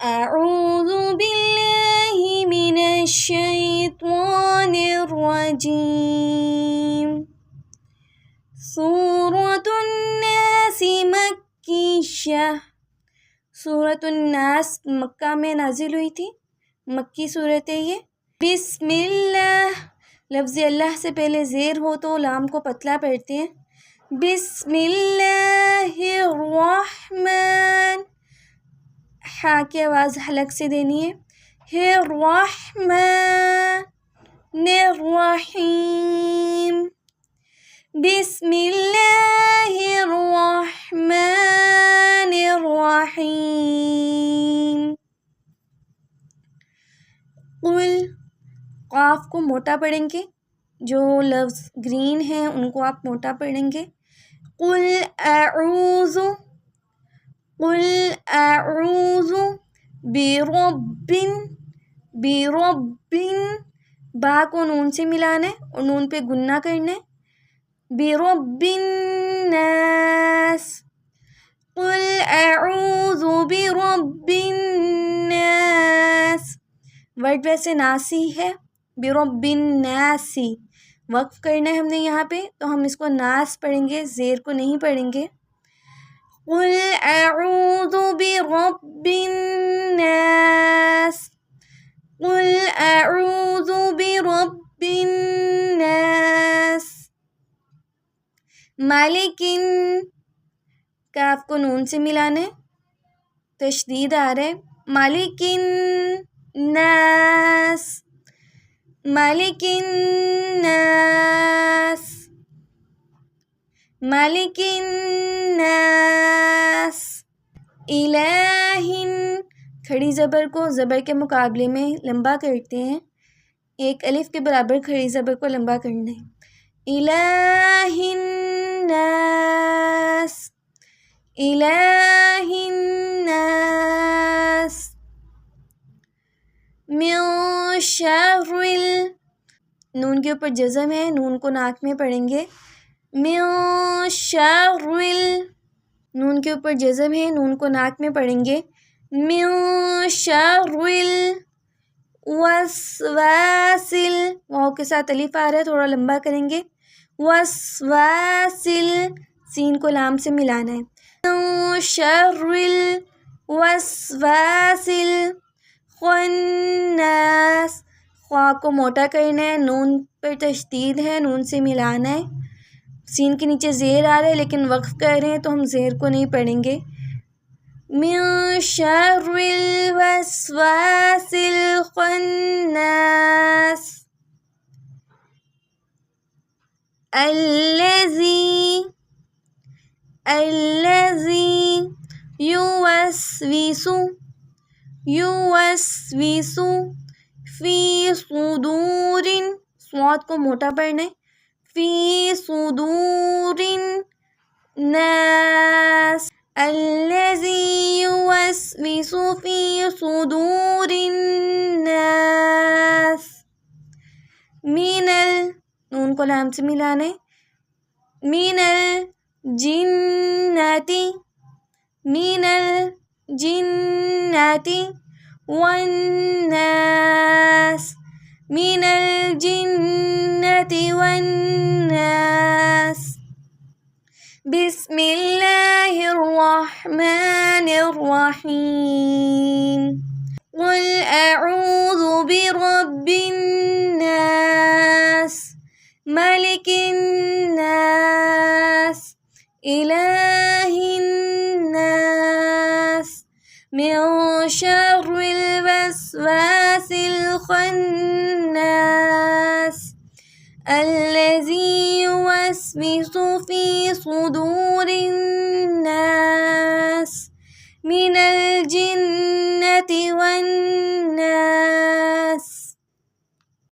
أعوذ بالله من الشيطان الرجيم. سورة الناس مکیہ. سورة الناس مکہ میں نازل ہوئی تھی، مکی صورت ہے یہ. بسم اللہ، لفظ اللہ سے پہلے زیر ہو تو لام کو پتلا پڑھتے ہیں. بسم اللہ الرحمن، ہا کی آواز حلق سے دینی ہے. الرحمن الرحیم. بسم اللہ الرحمن الرحیم. قل، قاف کو موٹا پڑھیں گے، جو لفظ گرین ہیں ان کو آپ موٹا پڑھیں گے. قل اعوذ، قل اعوذ برب، برب، با کو نون سے ملانا ہے اور نون پہ گننا کرنا ہے. برب الناس، قل اعوذ برب الناس. ورڈ ویسے ناسی ہے، برب الناسی، وقف کرنا ہے ہم نے یہاں پہ، تو ہم اس کو ناس پڑھیں گے، زیر کو نہیں پڑھیں گے. قل اعوذ برب الناس، قل اعوذ برب الناس. مالکن، کاف کو نون سے ملانا ہے، تشدید آ رہا ہے. مالکن ناس، مالکن ناس، مالکن ناس. الہن، کھڑی زبر کو زبر کے مقابلے میں لمبا کرتے ہیں، ایک الف کے برابر کھڑی زبر کو لمبا کرنا ہے. الہن ناس، الہن ناس. من شر نون کے اوپر جزم ہے، نون کو ناک میں پڑھیں گے. من شر نون کے اوپر جزم ہے، نون کو ناک میں پڑھیں گے. من شر وسواسل، واو کے ساتھ الف آ رہا ہے، تھوڑا لمبا کریں گے. وسواسل، سین کو لام سے ملانا ہے. من شر وسواسل خناس، خوا کو موٹا کرنا ہے، نون پر تشدید ہے، نون سے ملانا ہے. سین کے نیچے زیر آ رہا ہے لیکن وقف کر رہے ہیں تو ہم زیر کو نہیں پڑھیں گے. من شر الوسواس الخناس الذی یوسوس فی صدور، صاد کو موٹا پڑھنا ہے. فی صدور الناس، الذی یوسوس فی صدور الناس. من نون کو لام سے ملانا ہے. من الجنتی، من الجنتی والناس، من الجنتی والناس. بسم اللہ الرحمن الرحیم. قل اعوذ برب الناس، ملک الناس، الہ الناس، من شر الوسواس الخناس الذی یوسوس فی صدور الناس من